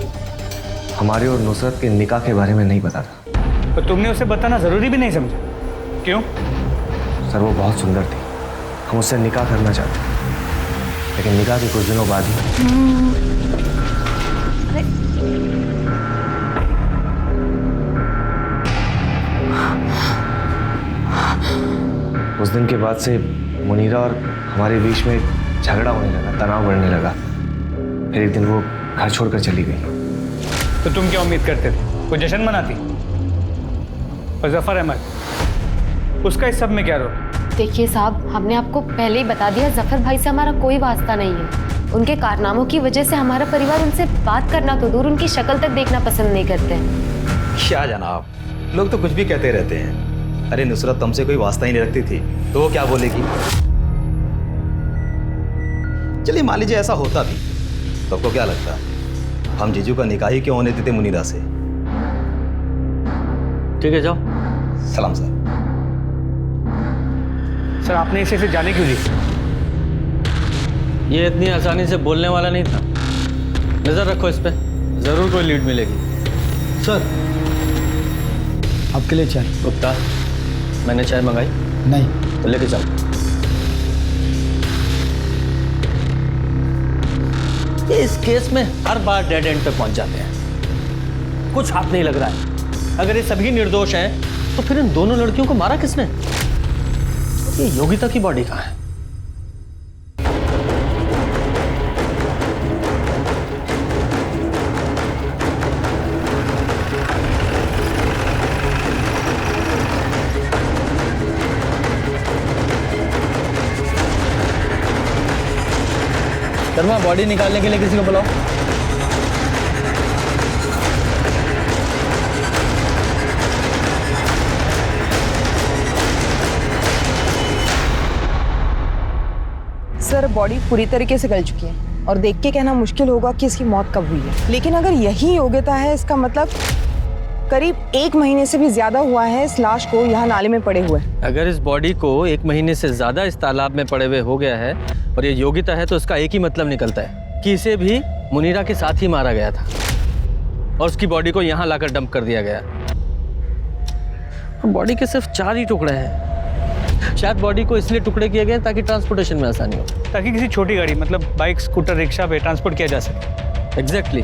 हमारे और नुसरत के निकाह के बारे में नहीं पता था। तो तुमने उसे बताना जरूरी भी नहीं समझा? क्यों? सर वो बहुत सुंदर थी, हम उससे निकाह करना चाहते, लेकिन निकाह के कुछ दिनों बाद ही उस दिन के बाद से मुनीरा और हमारे बीच में झगड़ा होने लगा, तनाव बढ़ने लगा। फिर एक दिन वो घर छोड़कर चली गई। तो तुम क्या उम्मीद करते थे? वो जश्न मनाती? और जफर अहमद, उसका इस सब में क्या रोल? देखिए साहब, हमने आपको पहले ही बता दिया, जफर भाई से हमारा कोई वास्ता नहीं है। उनके कारनामों की वजह से हमारा परिवार उनसे बात करना तो दूर, उनकी शक्ल तक देखना पसंद नहीं करते। क्या जनाब, लोग तो कुछ भी कहते रहते हैं। अरे नुसरत तुमसे कोई वास्ता ही नहीं रखती थी तो वो क्या बोलेगी? चलिए मान लीजिए ऐसा होता भी तो आपको क्या लगता, हम जीजू का निकाह ही क्यों होने देते मुनीरा से? ठीक है, जाओ। सलाम सर। सर आपने इसे जाने क्यों दी? ये इतनी आसानी से बोलने वाला नहीं था। नजर रखो इस पे, जरूर कोई लीड मिलेगी। सर आपके लिए चाय। गुप्ता, मैंने चाय मंगाई? नहीं। तो लेके चल। इस केस में हर बार डेड एंड पे पहुंच जाते हैं, कुछ हाथ नहीं लग रहा है। अगर ये सभी निर्दोष हैं तो फिर इन दोनों लड़कियों को मारा किसने? ये योगिता की बॉडी कहाँ है? शर्मा, बॉडी निकालने के लिए किसी को बुलाओ। सर बॉडी पूरी तरीके से गल चुकी है और देख के कहना मुश्किल होगा कि इसकी मौत कब हुई है, लेकिन अगर यही योग्यता है, इसका मतलब करीब 1 महीने से भी ज्यादा हुआ है इस लाश को यहाँ नाले में पड़े हुए। अगर इस बॉडी को 1 महीने से ज्यादा इस तालाब में पड़े हुए हो गया है और ये योगिता है तो इसका एक ही मतलब निकलता है कि इसे भी मुनीरा के साथ ही मारा गया था और उसकी बॉडी को यहाँ लाकर डंप कर दिया गया। बॉडी के सिर्फ 4 ही टुकड़े हैं। शायद बॉडी को इसलिए टुकड़े किए गए ताकि ट्रांसपोर्टेशन में आसानी हो, ताकि किसी छोटी गाड़ी मतलब बाइक, स्कूटर, रिक्शा पे ट्रांसपोर्ट किया जा सके। एग्जैक्टली।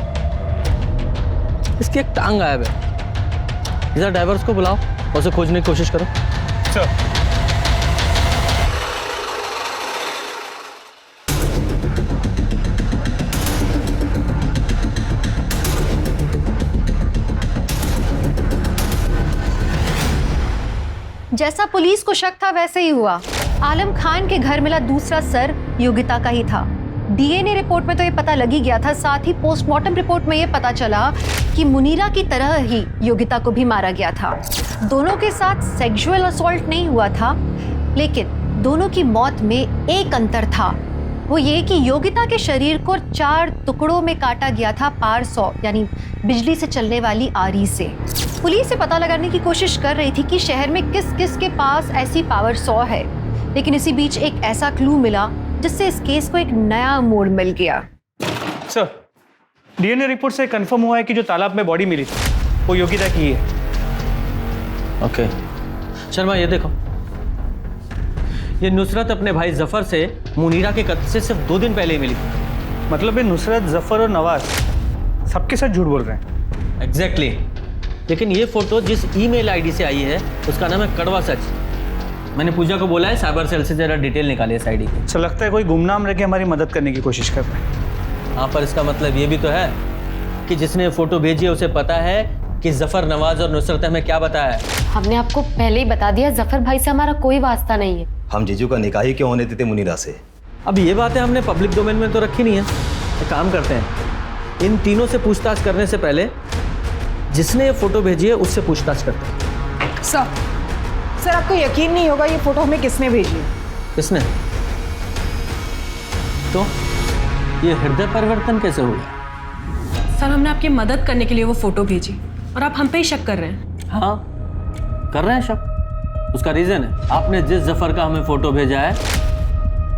इसकी एक टांग गायब है। इधर ड्राइवर्स को बुलाओ और उसे खोजने की कोशिश करो। सर जैसा पुलिस को शक था वैसे ही हुआ। आलम खान के घर मिला दूसरा सर योगिता का ही था। डीएनए रिपोर्ट में तो ये पता लग ही गया था, साथ ही पोस्टमार्टम रिपोर्ट में ये पता चला कि मुनीरा की तरह ही योगिता को भी मारा गया था। दोनों के साथ सेक्सुअल असॉल्ट नहीं हुआ था, लेकिन दोनों की मौत में एक अंतर था, वो ये कि योगिता के शरीर को 4 टुकड़ों में काटा गया था पावर सॉ यानी बिजली से चलने वाली आरी से। पुलिस से पता लगाने की कोशिश कर रही थी कि शहर में किस किस के पास ऐसी पावर सॉ है, लेकिन इसी बीच एक ऐसा क्लू मिला जिससे इस केस को एक नया मोड़ मिल गया। सर, डीएनए रिपोर्ट से कंफर्म हुआ है कि जो तालाब में बॉडी मिली थी वो योगिता की है। ओके शर्मा, ये देखो, ये नुसरत अपने भाई जफर से मुनीरा के कत्ल से सिर्फ 2 दिन पहले ही मिली थी। मतलब ये नुसरत, जफर और नवाज सबके साथ झूठ बोल रहे हैं। एग्जैक्टली। लेकिन ये फोटो जिस ईमेल आईडी से आई है उसका नाम है कड़वा सच। मैंने पूजा को बोला है साइबर सेल से जरा डिटेल निकाले इस आईडी की। सर, लगता है कोई गुमनाम रह के हमारी मदद करने की कोशिश कर रहा है। हाँ, पर इसका मतलब ये भी तो है कि जिसने फोटो भेजी है उसे पता है कि जफर, नवाज और नुसरत हमें क्या बताया है। हमने आपको पहले ही बता दिया, जफर भाई से हमारा कोई वास्ता नहीं है। हम जीजू का निकाह ही क्यों होने देते मुनीरा से? अब ये बातें हमने पब्लिक डोमेन में तो रखी नहीं है। एक काम करते हैं, इन तीनों से पूछताछ करने से पहले जिसने ये फोटो भेजी है उससे पूछताछ करते हैं। सर, आपको यकीन नहीं होगा ये फोटो हमें किसने भेजी है। किसने? तो ये हृदय परिवर्तन कैसे हो गया? सर, हमने आपकी मदद करने के लिए वो फोटो भेजी और आप हम पे ही शक कर रहे हैं। हाँ, कर रहे हैं शक। उसका रीजन है, आपने जिस जफर का हमें फोटो भेजा है,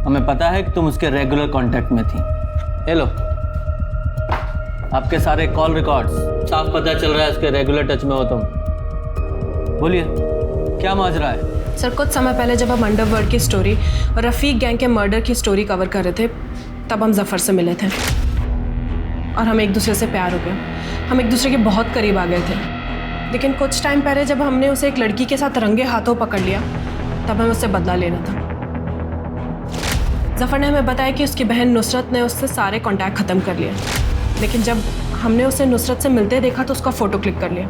हमें पता है कि तुम उसके रेगुलर कांटेक्ट में थी। ये लो, आपके सारे कॉल रिकॉर्ड्स, साफ पता चल रहा है उसके रेगुलर टच में हो तुम। बोलिए, क्या माजरा है? सर, कुछ समय पहले जब हम अंडरवर्ल्ड की स्टोरी और रफीक गैंग के मर्डर की स्टोरी कवर कर रहे थे, तब हम जफर से मिले थे और हम एक दूसरे से प्यार हो गया। हम एक दूसरे के बहुत करीब आ गए थे। लेकिन कुछ टाइम पहले जब हमने उसे एक लड़की के साथ रंगे हाथों पकड़ लिया, तब हमें उससे बदला लेना था। जफर ने हमें बताया कि उसकी बहन नुसरत ने उससे सारे कांटेक्ट ख़त्म कर लिए, लेकिन जब हमने उसे नुसरत से मिलते देखा तो उसका फ़ोटो क्लिक कर लिया,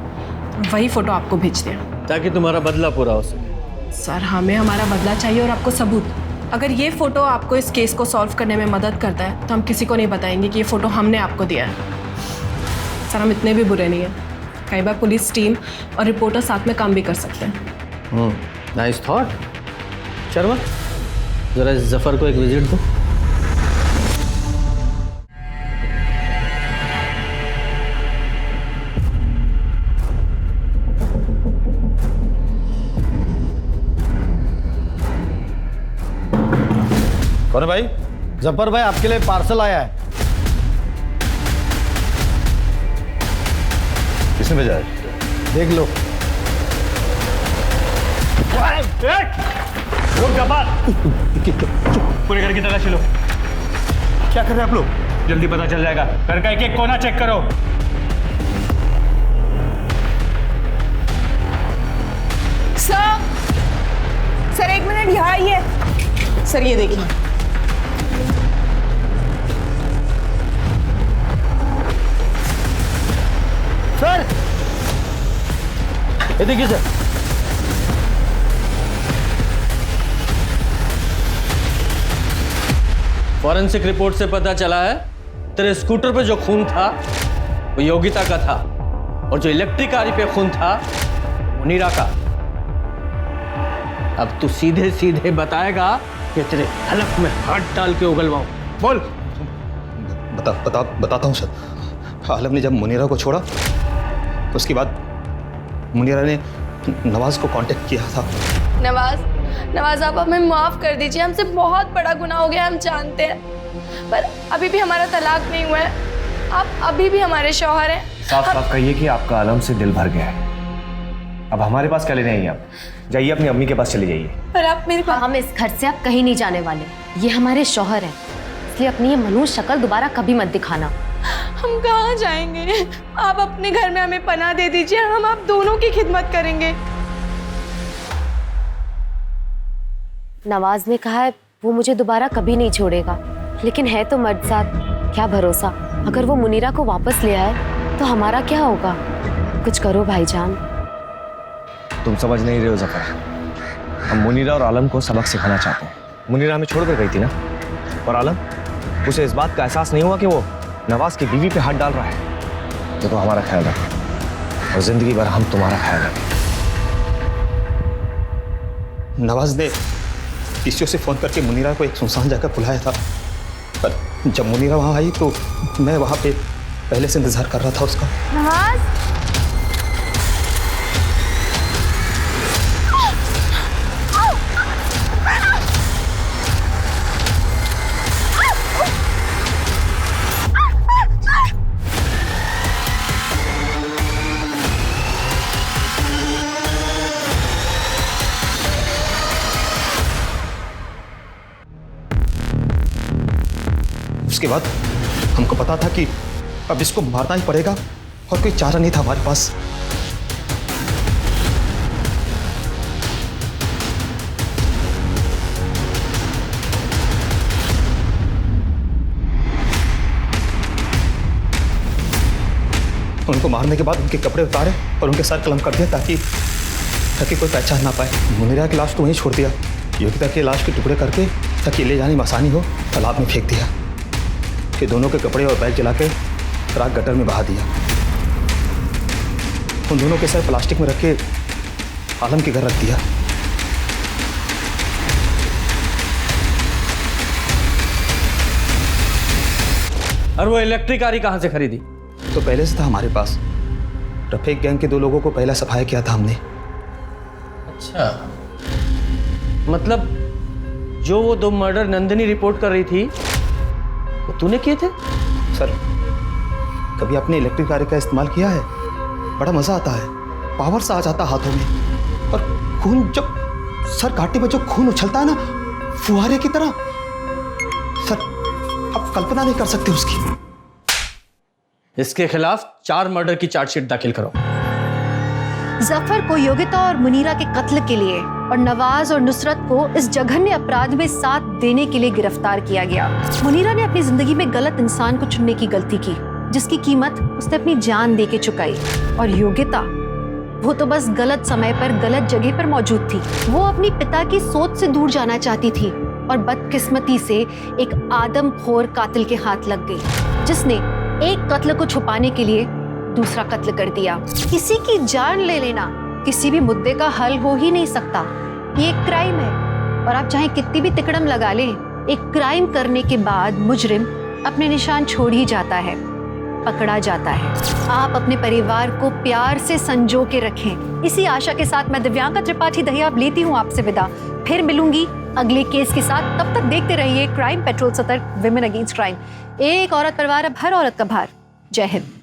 वही फ़ोटो आपको भेज दिया ताकि तुम्हारा बदला पूरा हो सके। सर, हमें हमारा बदला चाहिए और आपको सबूत। अगर ये फ़ोटो आपको इस केस को सॉल्व करने में मदद करता है तो हम किसी को नहीं बताएंगे कि ये फ़ोटो हमने आपको दिया है। सर, हम इतने भी बुरे नहीं हैं। कई बार पुलिस टीम और रिपोर्टर साथ में काम भी कर सकते हैं। Nice thought. शर्मा, जरा इस जफर को एक विजिट दो। कौन है भाई? जफर भाई, आपके लिए पार्सल आया है। किसने भेजा है? देख लो। पूरे घर की तलाशी लो। क्या कर रहे हैं आप लोग? जल्दी पता चल जाएगा। घर का एक कोना चेक करो। सर, 1 मिनट यहाँ आइए। सर, ये देखिए। सर, ये देखिए सर। फॉरेंसिक रिपोर्ट से पता चला है तेरे स्कूटर पे जो खून था वो योगिता का था और जो इलेक्ट्रिक आरी पे खून था मुनीरा का। अब तू सीधे सीधे बताएगा कि तेरे हलक में हाथ डाल के उगलवाऊं। बोल। बताता हूँ सर। आलम ने जब मुनीरा को छोड़ा उसके बाद मुनीरा ने नवाज को कांटेक्ट किया था। नवाज, आप हमें माफ कर दीजिए। हमसे बहुत बड़ा गुनाह हो गया, हम जानते हैं, पर अभी भी हमारा तलाक नहीं हुआ है। आप अभी भी हमारे शौहर हैं। साफ साफ कहिए कि आपका आलम से दिल भर गया है। अब हमारे पास क्या लेने आई आप? जाइए अपनी अम्मी के पास चले जाइए। पर आप मेरे पास। हम इस घर से आप कहीं नहीं जाने वाले। ये हमारे शौहर हैं, इसलिए अपनी ये मनुष्य शक्ल दोबारा कभी मत दिखाना। हम कहाँ जाएंगे? आप अपने घर में हमें पनाह दे दीजिए, हम आप दोनों की खिदमत करेंगे। नवाज ने कहा है वो मुझे दोबारा कभी नहीं छोड़ेगा, लेकिन है तो मर्द साथ, क्या भरोसा। अगर वो मुनीरा को वापस ले आए तो हमारा क्या होगा? कुछ करो भाईजान। तुम समझ नहीं रहे हो जफर, हम मुनीरा और आलम को सबक सिखाना चाहते हैं। मुनीरा हमें छोड़कर गई थी ना, और आलम, उसे इस बात का एहसास नहीं हुआ कि वो नवाज की बीवी पे हाथ डाल रहा है। तो हमारा ख्याल रखें और जिंदगी भर हम तुम्हारा ख्याल रखें। नवाज ने पीसीओ से फोन करके मुनीरा को एक सुनसान जगह बुलाया था, पर जब मुनीरा वहां आई तो मैं वहां पे पहले से इंतजार कर रहा था उसका। नवाज, उसके बाद हमको पता था कि अब इसको मारना ही पड़ेगा और कोई चारा नहीं था हमारे पास। उनको मारने के बाद उनके कपड़े उतारे और उनके सर कलम कर दिया ताकि कोई पहचान ना पाए। मुनीरा की लाश तो वहीं छोड़ दिया, योगिता की लाश के टुकड़े करके ताकि ले जाने में आसानी हो तालाब में फेंक दिया। कि दोनों के कपड़े और बैग जला के राख गटर में बहा दिया। उन दोनों के सर प्लास्टिक में रख के आलम के घर रख दिया। और वो इलेक्ट्रिक गाड़ी कहां से खरीदी? तो पहले से था हमारे पास। रफीक गैंग के 2 लोगों को पहला सफाया किया था हमने। अच्छा, मतलब जो वो 2 मर्डर नंदिनी रिपोर्ट कर रही थी वो तूने किए थे? सर, कभी आपने इलेक्ट्रिक गाड़ी का इस्तेमाल किया है? बड़ा मजा आता है, पावर सा आ जाता हाथों में, और खून जब सर घाटी में जो खून उछलता है ना फुहारे की तरह, सर आप कल्पना नहीं कर सकते उसकी। इसके खिलाफ 4 मर्डर की चार्जशीट दाखिल करो। जफर को योगिता और मुनीरा के कत्ल के लिए और नवाज और नुसरत को इस जघन्य अपराध में साथ देने के लिए गिरफ्तार किया गया। मुनीरा ने अपनी जिंदगी में गलत इंसान को चुनने की गलती की, जिसकी कीमत उसने अपनी जान दे के चुकाई। और योगिता, वो तो बस गलत समय पर गलत जगह पर मौजूद थी। वो अपनी पिता की सोच से दूर जाना चाहती थी और बदकिस्मती से एक आदमखोर कातिल के हाथ लग गई, जिसने एक कत्ल को छुपाने के लिए दूसरा कत्ल कर दिया। किसी की जान ले लेना किसी भी मुद्दे का हल हो ही नहीं सकता। ये एक क्राइम है और आप चाहे कितनी भी तिकड़म लगा लें, एक क्राइम करने के बाद मुजरिम अपने निशान छोड़ ही जाता है, पकड़ा जाता है। आप अपने परिवार को प्यार से संजो के रखें। इसी आशा के साथ मैं दिव्यांका त्रिपाठी दहिया लेती हूँ आपसे विदा। फिर मिलूंगी अगले केस के साथ। तब तक देखते रहिए क्राइम पेट्रोल सतर्क, विमेन अगेंस्ट क्राइम। एक औरत परिवार, अब हर औरत का भार। जय हिंद।